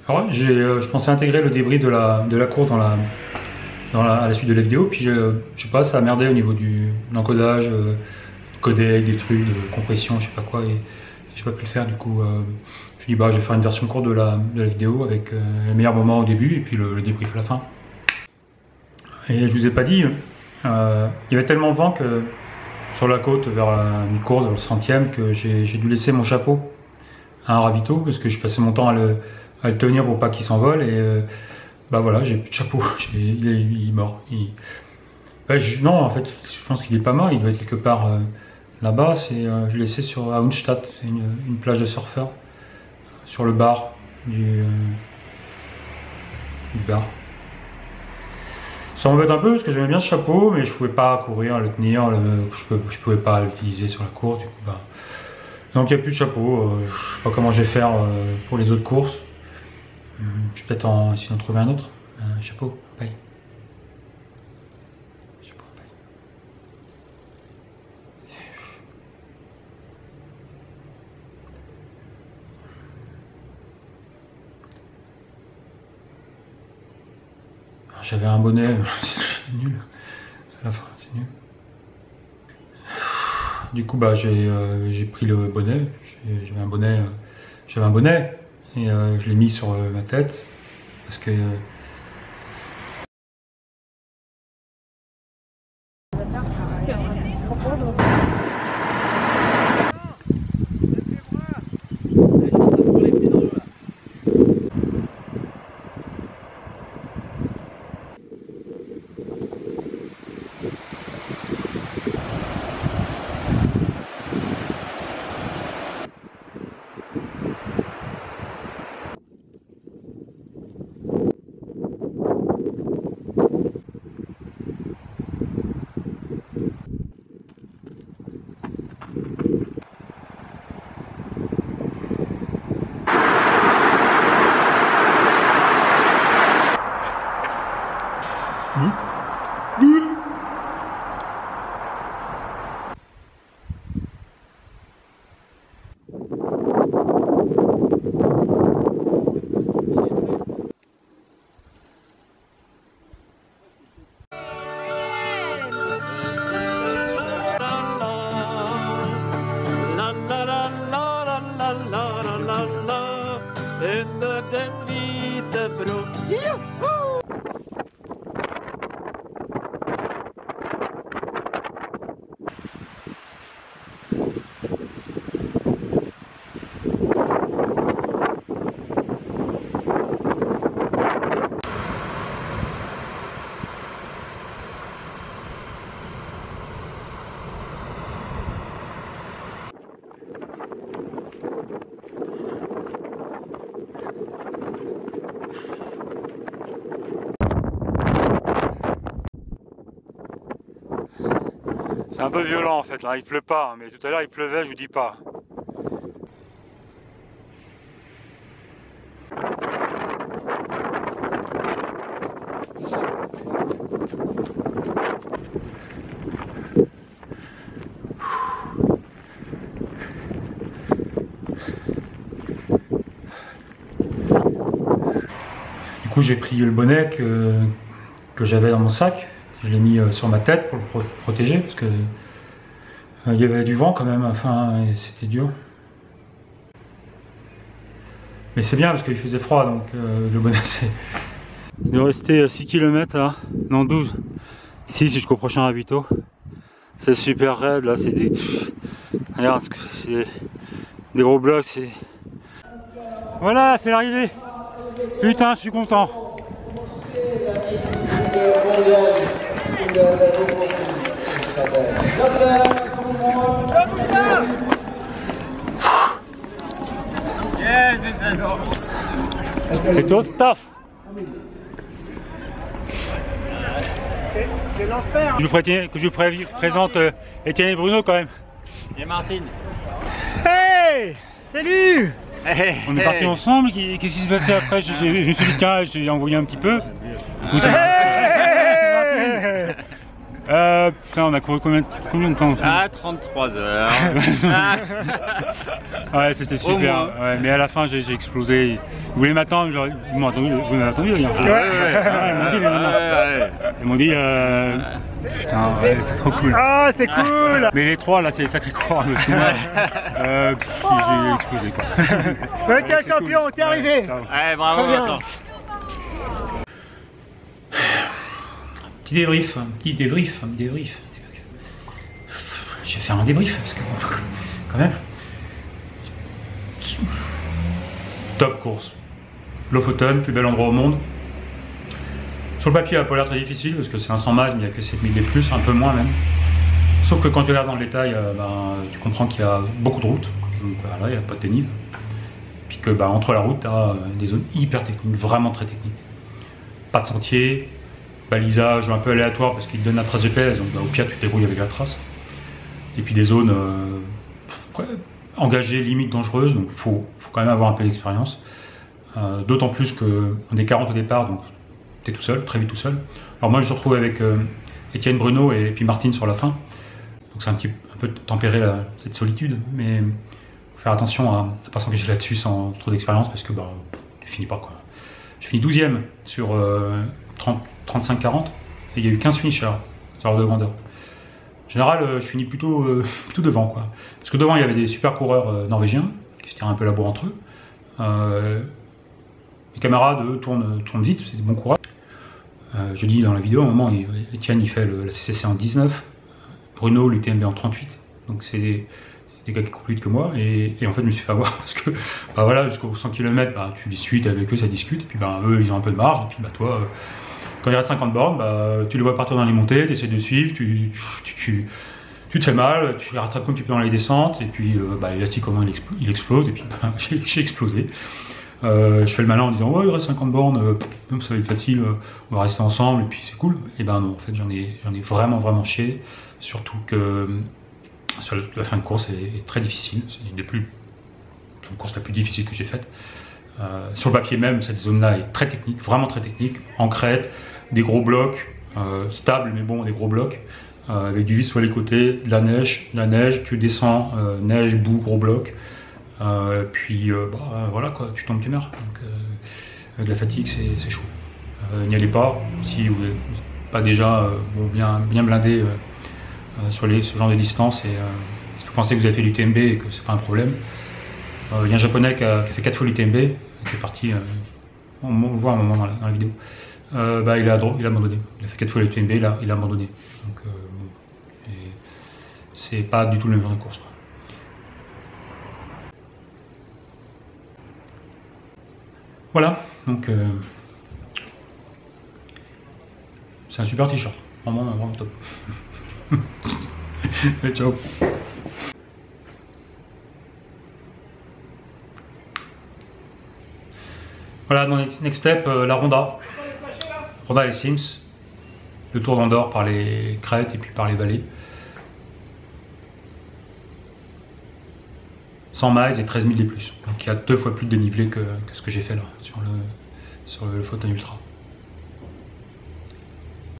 Alors, je pensais intégrer le débris de la course à la suite de la vidéo, puis je sais pas, ça a merdé au niveau de l'encodage, codec, des trucs, de compression, je sais pas quoi, et j'ai pas pu le faire. Du coup, je me suis dit, bah, je vais faire une version courte de la vidéo avec les meilleurs moments au début et puis le débrief à la fin. Et je vous ai pas dit, il y avait tellement de vent que sur la côte vers la mi-course, vers le 100e, que j'ai dû laisser mon chapeau à un ravito parce que je passais mon temps à le tenir pour pas qu'il s'envole, et bah voilà, j'ai plus de chapeau. Il est mort. Non, en fait, je pense qu'il est pas mort, il doit être quelque part là-bas. Je l'ai laissé à Unstadt, une plage de surfeurs, sur le bar du bar. Ça m'embête un peu parce que j'aimais bien ce chapeau, mais je pouvais pas courir, le tenir, je pouvais pas l'utiliser sur la course. Du coup, bah. Donc il n'y a plus de chapeau. Je sais pas comment je vais faire pour les autres courses. Je vais peut-être essayer d'en trouver un autre. Un chapeau, paille. Chapeau, paille. J'avais un bonnet, c'est nul. À la fin, c'est nul. Du coup, bah, j'ai pris le bonnet. J'avais un bonnet et je l'ai mis sur ma tête parce que c'est un peu violent en fait, là il pleut pas, mais tout à l'heure il pleuvait, je vous dis pas. Du coup j'ai pris le bonnet que j'avais dans mon sac, je l'ai mis sur ma tête pour le protéger parce que il y avait du vent quand même, enfin, et c'était dur. Mais c'est bien parce qu'il faisait froid, donc le bonnet c'est... Il doit rester 6 km là, non 12. 6 jusqu'au prochain ravito. C'est super raide là, c'est des... Regarde, c'est des gros blocs, c'est... Voilà, c'est l'arrivée. Putain, je suis content. Et toi, taf. C'est l'enfer. Que je vous présente Étienne et Bruno quand même. Et Martine. Hey, salut. Hey, on est partis ensemble, qu'est-ce qui s'est passé après? Je me suis dit tiens, j'ai envoyé un petit peu. Du coup, ça Putain, on a couru combien de temps? Ah, 33 heures. Ouais, c'était super. Ouais, mais à la fin, j'ai explosé. Ils voulaient m'attendre, genre, vous m'avez attendu hier. Ils m'ont dit, putain, ouais, c'est trop cool. Ah, c'est cool. Mais les trois, là, c'est des sacrés coureurs aussi. J'ai explosé, quoi. Ouais, t'es un champion, t'es arrivé. Ouais, bravo, Vincent. Petit débrief. Je vais faire un débrief parce que quand même. Top course. Lofoten, plus bel endroit au monde. Sur le papier, elle n'a pas l'air très difficile parce que c'est un 100 miles, mais il n'y a que 7000 des plus, un peu moins même. Sauf que quand tu regardes dans le détail, tu comprends qu'il y a beaucoup de routes. Donc voilà, il n'y a pas de dénive. Et puis que entre la route, tu as des zones hyper techniques, vraiment très techniques. Pas de sentier, balisage un peu aléatoire parce qu'il te donne la trace GPS, donc au pire tu te débrouilles avec la trace. Et puis des zones engagées, limite dangereuses, donc il faut quand même avoir un peu d'expérience. D'autant plus qu'on est 40 au départ, donc tu es tout seul, très vite tout seul. Alors moi je me suis retrouvé avec Étienne, Bruno et puis Martine sur la fin. Donc c'est un peu tempérer cette solitude, mais faut faire attention à ne pas s'engager là-dessus sans trop d'expérience parce que tu finis pas quoi. J'ai fini 12e sur 35-40 et il y a eu 15 finishers sur l'ordre de grandeur. En général, je finis plutôt devant quoi. Parce que devant il y avait des super coureurs norvégiens qui se tiraient un peu la bourre entre eux. Les camarades eux tournent vite, c'est des bons coureurs. Je dis dans la vidéo, à un moment, Etienne il fait la CCC en 19, Bruno l'UTMB en 38, donc c'est des gars qui courent plus vite que moi, et en fait je me suis fait avoir parce que voilà, jusqu'aux 100 km, tu discutes avec eux, ça discute, et puis eux ils ont un peu de marge, et puis toi, quand il reste 50 bornes, tu les vois partir dans les montées, tu essaies de suivre, tu te fais mal, tu les rattrapes comme tu peux dans les descentes, et puis l'élastique comment il explose, et puis j'ai explosé. Je fais le malin en disant ouais il reste 50 bornes, ça va être facile, on va rester ensemble et puis c'est cool. Et non, en fait j'en ai vraiment chié, surtout que sur la fin de course est très difficile, c'est une des courses la plus difficile que j'ai faite. Sur le papier même, cette zone là est très technique, vraiment très technique, en crête, des gros blocs, stables mais bon, des gros blocs, avec du vide sur les côtés, de la neige, tu descends, neige, boue, gros blocs. Puis voilà quoi, tu tombes, tu meurs. Donc avec la fatigue c'est chaud. N'y allez pas si vous n'êtes pas déjà bien blindé sur ce genre de distance, et si vous pensez que vous avez fait l'UTMB et que c'est pas un problème. Il y a un japonais qui a fait 4 fois l'UTMB, qui est parti, on le voit un moment dans la vidéo. Il a abandonné. Il a fait 4 fois l'UTMB, il a abandonné. Donc c'est pas du tout le même genre de course quoi. Voilà, donc c'est un super t-shirt, vraiment top. Et ciao. Voilà, dans les next step, la Ronda et Sims, le tour d'Andorre par les crêtes et puis par les vallées. 100 miles et 13 000 des plus. Donc il y a 2 fois plus de dénivelé que ce que j'ai fait là sur le Lofoten Ultra.